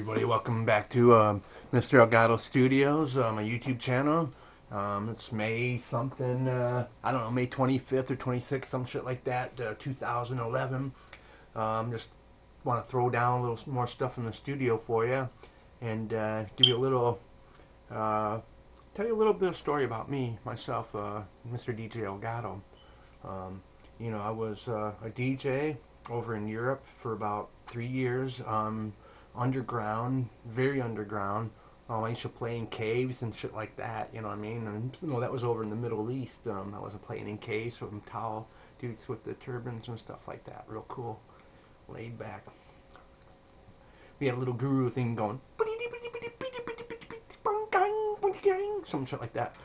everybody, welcome back to Mr. Elgato Studios, my YouTube channel. It's May something, I don't know, May 25th or 26th, some shit like that, 2011. Just want to throw down a little more stuff in the studio for you and give you a little, tell you a little bit of story about me, myself, Mr. DJ Elgato. You know, I was a DJ over in Europe for about 3 years. Underground, very underground. I used to play in caves and shit like that, you know what I mean? And you know, that was over in the Middle East. I was playing in caves with some tall dudes with the turbans and stuff like that. Real cool, laid back. We had a little guru thing going, some shit like that.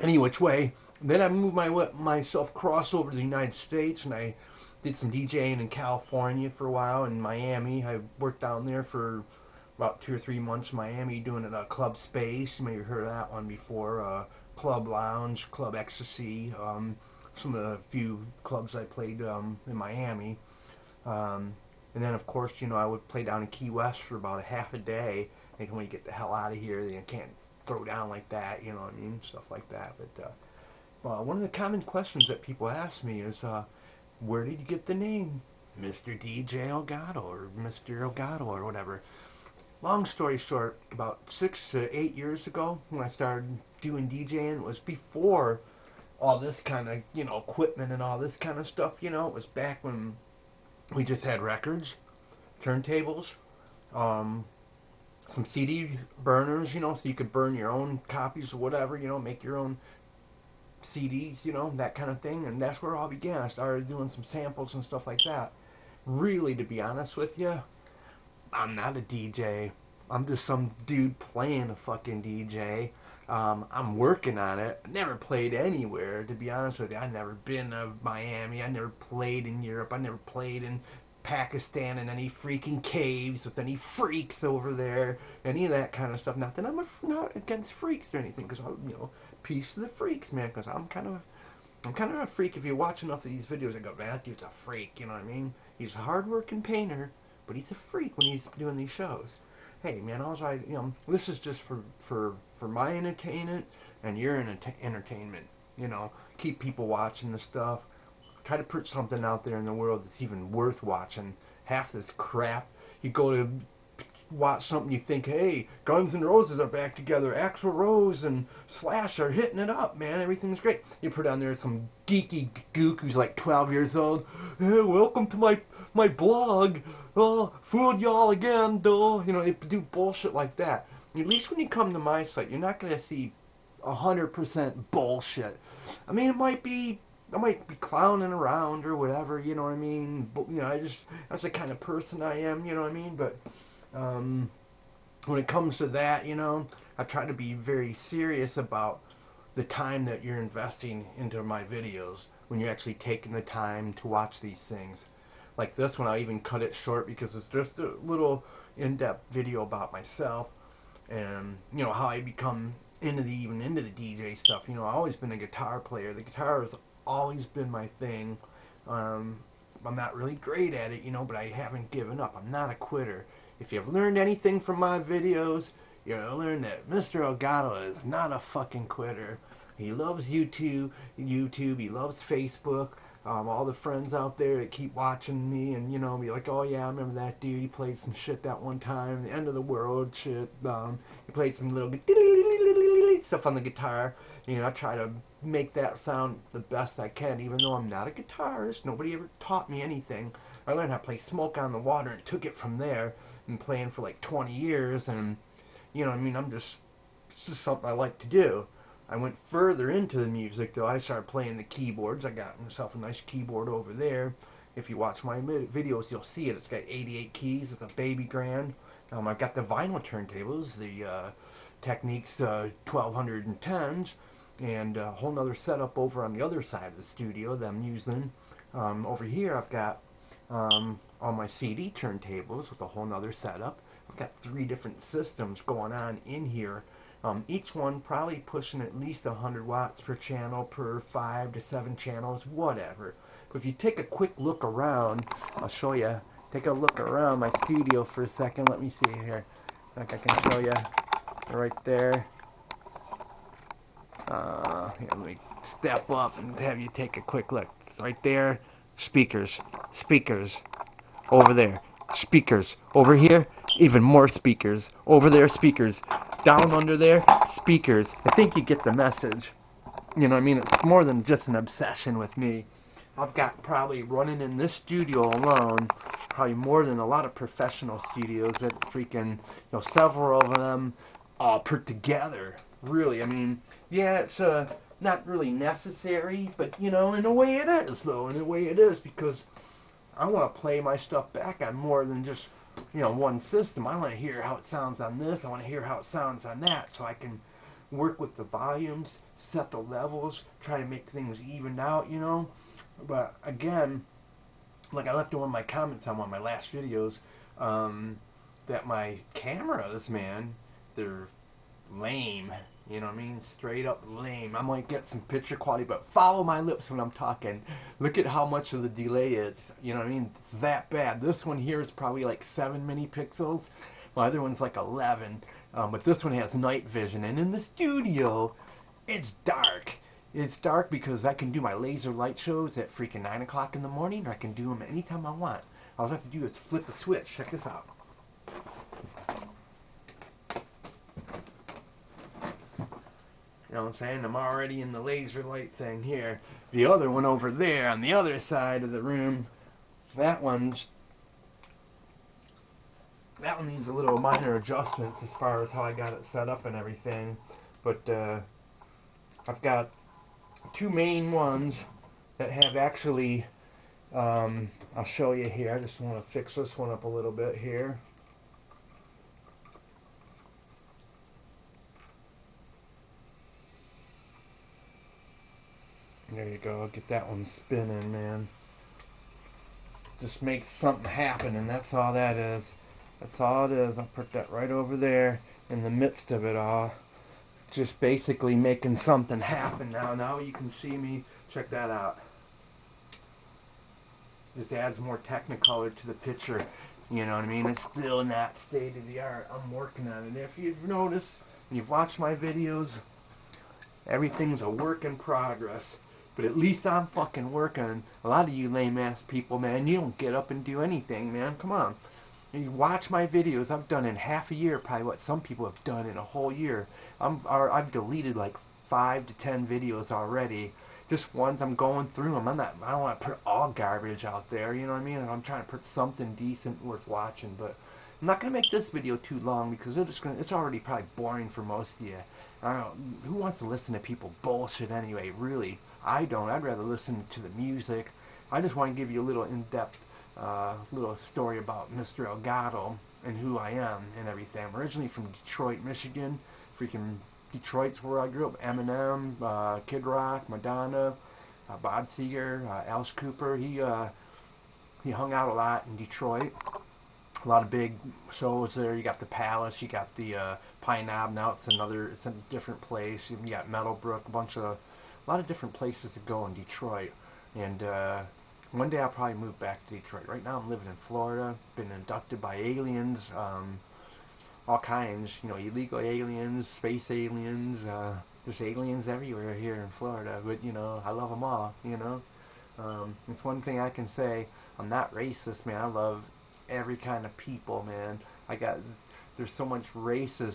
Any which way. Then I moved myself across over to the United States, and I did some DJing in California for a while, in Miami. I worked down there for about 2 or 3 months in Miami doing it at Club Space. You may have heard of that one before. Club Lounge, Club Ecstasy, some of the few clubs I played in Miami. And then, of course, you know, I would play down in Key West for about a half a day. They told me to get the hell out of here. You can't throw down like that, you know what I mean? Stuff like that. But one of the common questions that people ask me is, where did you get the name Mr. DJ Elgato or Mr. Elgato or whatever? Long story short, about 6 to 8 years ago when I started doing DJing, it was before all this kind of, you know, equipment and all this kind of stuff, you know. It was back when we just had records, turntables, some CD burners, you know, so you could burn your own copies or whatever, you know, make your own CDs, you know, that kind of thing. And that's where it all began. I started doing some samples and stuff like that. Really, to be honest with you, I'm not a DJ. I'm just some dude playing a fucking DJ. I'm working on it. I never played anywhere, to be honest with you. I've never been to Miami. I never played in Europe. I never played in Pakistan in any freaking caves with any freaks over there, any of that kind of stuff. Not that I'm not against freaks or anything, because you know, peace to the freaks, man. Because I'm kind of a freak. If you watch enough of these videos, I go, man, that dude's a freak. You know what I mean? He's a hard-working painter, but he's a freak when he's doing these shows. Hey, man, you know, this is just for my entertainment and your entertainment. You know, keep people watching the stuff. Try to put something out there in the world that's even worth watching. Half this crap, you go to watch something, you think, hey, Guns N' Roses are back together, Axl Rose and Slash are hitting it up, man, everything's great. You put on there some geeky gook who's like 12 years old, hey, welcome to my blog, fooled y'all again, though. You know, they do bullshit like that. At least when you come to my site, you're not going to see 100% bullshit. I mean, I might be clowning around or whatever, you know what I mean? But, you know, that's the kind of person I am, you know what I mean? But when it comes to that, you know, I try to be very serious about the time that you're investing into my videos when you're actually taking the time to watch these things. Like this one, I even cut it short because it's just a little in-depth video about myself and, you know, how I become even into the DJ stuff. You know, I've always been a guitar player. The guitar has always been my thing. I'm not really great at it, you know, but I haven't given up. I'm not a quitter. If you've learned anything from my videos, you'll learn that Mr. Elgato is not a fucking quitter. He loves YouTube, he loves Facebook, all the friends out there that keep watching me and, you know, be like, oh yeah, I remember that dude, he played some shit that one time, the end of the world shit, he played some little stuff on the guitar. You know, I try to make that sound the best I can, even though I'm not a guitarist. Nobody ever taught me anything. I learned how to play Smoke on the Water and took it from there. Been playing for like 20 years, and, you know, I mean, it's just something I like to do. I went further into the music, though. I started playing the keyboards. I got myself a nice keyboard over there. If you watch my videos, you'll see it. It's got 88 keys. It's a baby grand. I've got the vinyl turntables, the Techniques 1210s, and a whole other setup over on the other side of the studio that I'm using. Over here, I've got all my CD turntables with a whole other setup. I've got 3 different systems going on in here. Each one probably pushing at least 100 watts per channel per 5 to 7 channels, whatever. But if you take a quick look around, I'll show you take a look around my studio for a second. Let me see here. Like I can show you right there. Here, let me step up and have you take a quick look. Right there, speakers, speakers. Over there, speakers. Over here, even more speakers. Over there, speakers. Down under there, speakers. I think you get the message. You know what I mean? It's more than just an obsession with me. I've got probably running in this studio alone, probably more than a lot of professional studios that freaking, several of them put together. Really, I mean, yeah, it's not really necessary, but, in a way it is, though. In a way it is, because I want to play my stuff back on more than just, one system. I want to hear how it sounds on this. I want to hear how it sounds on that, so I can work with the volumes, set the levels, try to make things even out, But again, like I left in one of my comments on one of my last videos, that my cameras, man, they're lame. You know what I mean? Straight up lame. I might get some picture quality, but follow my lips when I'm talking. Look at how much of the delay is. You know what I mean? It's that bad. This one here is probably like 7 mini pixels. My other one's like 11. But this one has night vision. And in the studio, it's dark. It's dark because I can do my laser light shows at freaking 9 o'clock in the morning, or I can do them anytime I want. All I have to do is flip a switch. Check this out. You know what I'm saying? I'm already in the laser light thing here. The other one over there on the other side of the room, that one needs a little minor adjustments as far as how I got it set up and everything. But I've got 2 main ones that have actually, I'll show you here. I just want to fix this one up a little bit here. There you go. Get that one spinning, man. Just makes something happen, and that's all that is. That's all it is. I'll put that right over there in the midst of it all. Just basically making something happen now. Now you can see me. Check that out. Just adds more technicolor to the picture. You know what I mean? It's still not state of the art. I'm working on it. If you've noticed, and you've watched my videos, everything's a work in progress. But at least I'm fucking working. A lot of you lame ass people, man, you don't get up and do anything, man. Come on. You watch my videos. I've done in half a year probably what some people have done in a whole year. I've deleted like 5 to 10 videos already. Just ones I'm going through them. I don't want to put all garbage out there, you know what I mean? And I'm trying to put something decent worth watching, but I'm not going to make this video too long because it's already probably boring for most of you. Who wants to listen to people bullshit anyway, really? I don't. I'd rather listen to the music. I just want to give you a little in-depth little story about Mrellgato and who I am and everything. I'm originally from Detroit, Michigan. Freaking Detroit's where I grew up. Eminem, Kid Rock, Madonna, Bob Seger, Alice Cooper. He hung out a lot in Detroit. A lot of big shows there. You got the Palace, you got the Pine Knob. Now it's a different place. You got Meadowbrook, a lot of different places to go in Detroit. And one day I'll probably move back to Detroit. Right now I'm living in Florida. Been abducted by aliens, all kinds. Illegal aliens, space aliens. There's aliens everywhere here in Florida. But I love them all. It's one thing I can say. I'm not racist, man. I love every kind of people, man. There's so much racist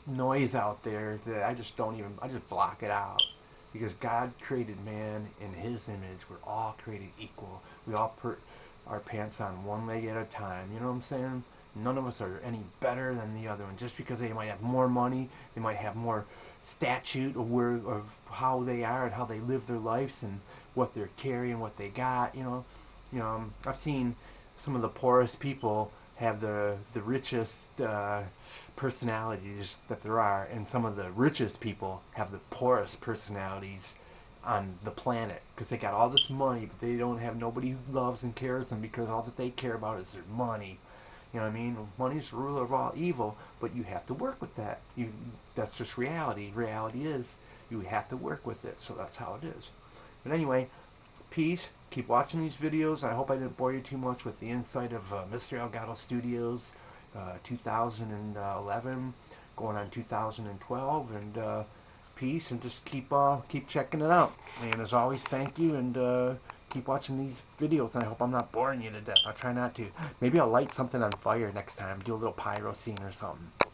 noise out there that I just block it out. Because God created man in His image. We're all created equal. We all put our pants on one leg at a time. You know what I'm saying? None of us are any better than the other one. Just because they might have more money, they might have more statute of how they are and how they live their lives and what they're carrying, what they got. I've seen some of the poorest people have the richest personalities that there are, and some of the richest people have the poorest personalities on the planet because they got all this money, but they don't have nobody who loves and cares them because all that they care about is their money. You know what I mean? Money's the ruler of all evil, but you have to work with that. That's just reality. Reality is you have to work with it, so that's how it is. But anyway, peace. Keep watching these videos. I hope I didn't bore you too much with the insight of Mr. Elgato Studios 2011 going on 2012, and peace, and just keep checking it out. And as always, thank you, and keep watching these videos, and I hope I'm not boring you to death. I'll try not to. Maybe I'll light something on fire next time, do a little pyro scene or something.